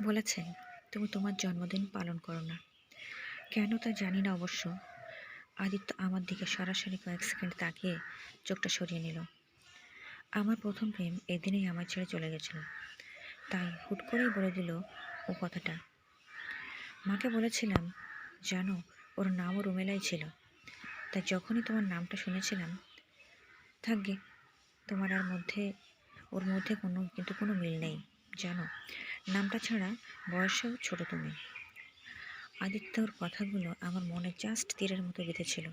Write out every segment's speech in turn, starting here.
বলেছে তুমি তোমার জন্মদিন পালন করো না। কেন তা জানি না অবশ্য। আদিত্য আমার দিকে সরাসরি কয়েক সেকেন্ড তাকিয়ে চোখটা সরিয়ে নিল। আমার প্রথম প্রেম এদিনেই আমার ছেড়ে চলে গেছিল, তাই হুট করেই বলে দিল ও কথাটা। মাকে বলেছিলাম, জানো ওর নামও রুমেলাই ছিল, তাই যখনই তোমার নামটা শুনেছিলাম, থাকবে তোমার আর মধ্যে ওর মধ্যে কোনো মিল নেই, জানো নামটা ছাড়া বয়সেও ছোট তুমি। আদিত্যর কথাগুলো আমার মনে জাস্ট তীরের মতো বেঁধেছিল।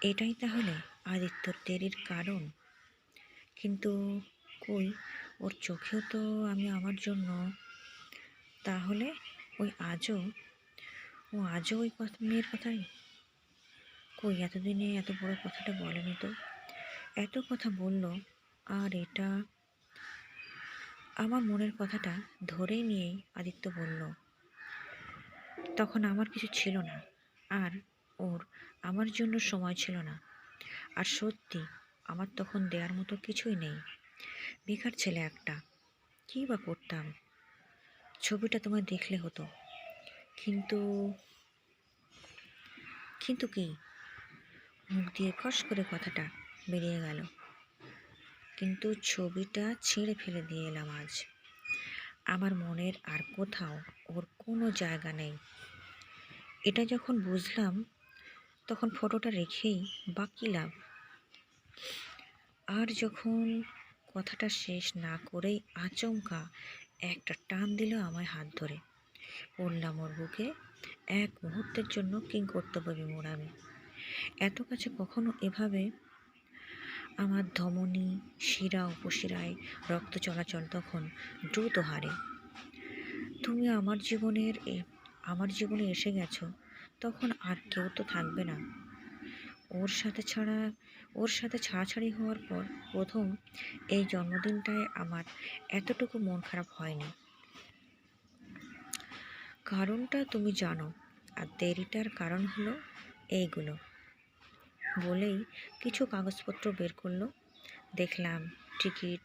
এটাই তাহলে আদিত্যর দেরির কারণ। কিন্তু কই, ওর চোখেও তো আমি আমার জন্য। তাহলে ওই আজও আজও ওই মেয়ের কথাই। কই, এতদিনে এত বড় কথাটা বলেনি তো। এত কথা বলল, আর এটা আমার মনের কথাটা ধরেই নিয়েই আদিত্য বলল, তখন আমার কিছু ছিল না, আর ওর আমার জন্য সময় ছিল না। আর সত্যি আমার তখন দেওয়ার মতো কিছুই নেই। বেকার ছেলে একটা, কী বা করতাম। ছবিটা তোমায় দেখলে হতো। কিন্তু কিন্তু কি? মুখ দিয়ে খস করে কথাটা বেরিয়ে গেল। কিন্তু ছবিটা ছিঁড়ে ফেলে দিয়ে এলাম আজ। আমার মনের আর কোথাও ওর কোনো জায়গা নেই। এটা যখন বুঝলাম, তখন ফটোটা রেখেই বা কী লাভ। আর যখন কথাটা শেষ না করেই আচমকা একটা টান দিল আমায় হাত ধরে। পড়লাম ওর বুকে। এক মুহূর্তের জন্য কিংকর্তব্য বিমূঢ় আমি। এত কাছে কখনো এভাবে আমার ধমনী, শিরা, উপশিরায় রক্ত চলাচল তখন দ্রুত হারে। তুমি আমার জীবনে এসে গেছো, তখন আর কেউ তো থাকবে না। ওর সাথে ছাড়াছাড়ি হওয়ার পর প্রথম এই জন্মদিনটায় আমার এতটুকু মন খারাপ হয়নি। কারণটা তুমি জানো, আর দেরিটার কারণ হলো এইগুলো বলেই কিছু কাগজপত্র বের করলো। দেখলাম টিকিট,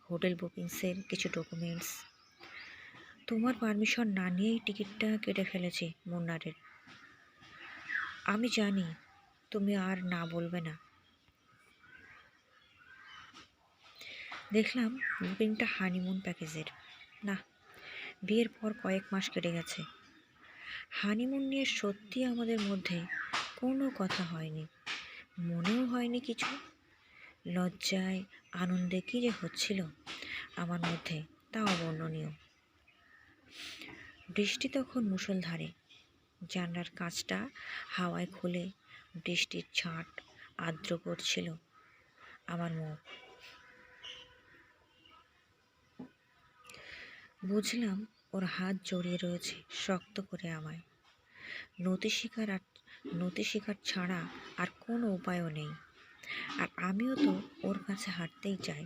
হোটেল বুকিংসের কিছু ডকুমেন্টস। তোমার পারমিশন না নিয়েই টিকিটটা কেটে ফেলেছি মুন্নারের। আমি জানি তুমি আর না বলবে না। দেখলাম বুকিংটা হানিমুন প্যাকেজের। না, বিয়ের পর কয়েক মাস কেটে গেছে, হানিমুন নিয়ে সত্যি আমাদের মধ্যে কোনো কথা হয়নি, মনেও হয়নি কিছু। লজ্জায় আনন্দে কী যে হচ্ছিল আমার মধ্যে, তা অবর্ণনীয়। বৃষ্টি তখন মুষলধারে। জানলার কাঁচটা হাওয়ায় খুলে বৃষ্টির ছাঁট আর্দ্র করছিল আমার মুখ। বুঝলাম ওর হাত জড়িয়ে রয়েছে শক্ত করে আমায়। নতি শিকার ছাড়া আর কোনো উপায়ও নেই। আর আমিও তো ওর কাছে হাঁটতেই চাই।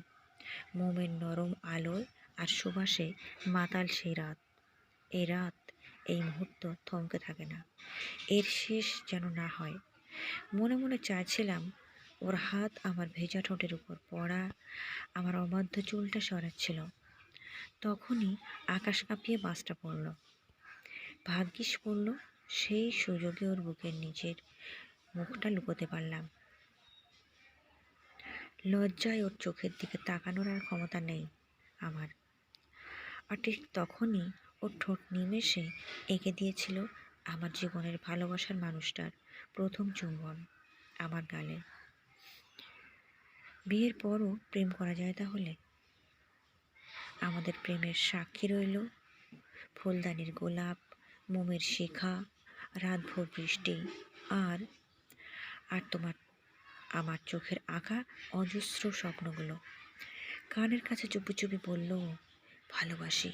মোমের নরম আলোয় আর সুবাসে মাতাল সেই রাত। এই রাত, এই মুহূর্ত থমকে থাকে না। এর শেষ যেন না হয়। মনে মনে চাইছিলাম ওর হাত আমার ভেজা ঠোঁটের উপর পড়া, আমার অবাধ্য চুলটা সরাচ্ছিল। তখনই আকাশ কাঁপিয়ে বাসটা পড়ল। ভাগ্যিস পড়ল, সেই সুযোগে ওর বুকের নিচের মুখটা লুকোতে পারলাম। লজ্জায় ওর চোখের দিকে তাকানোর আর ক্ষমতা নেই আমার। আর ঠিক তখনই ওর ঠোঁট নিমেষে এঁকে দিয়েছিল আমার জীবনের ভালোবাসার মানুষটার প্রথম চুম্বন আমার গালে। বিয়ের পরও প্রেম করা যায় তাহলে? আমাদের প্রেমের সাক্ষী রইল ফুলদানির গোলাপ, মোমের শিখা, রাতভর বৃষ্টি, আর আর তোমার আমার চোখের আঁকা অজস্র স্বপ্নগুলো। কানের কাছে চুপি চুপি বলল ভালোবাসি।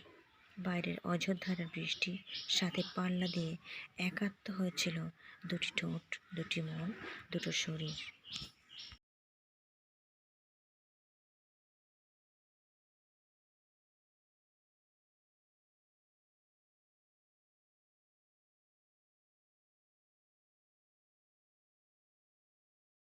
বাইরের অঝোরধারার বৃষ্টি সাথে পাল্লা দিয়ে একাত্ম হয়েছিল দুটি ঠোঁট, দুটি মন, দুটো শরীর।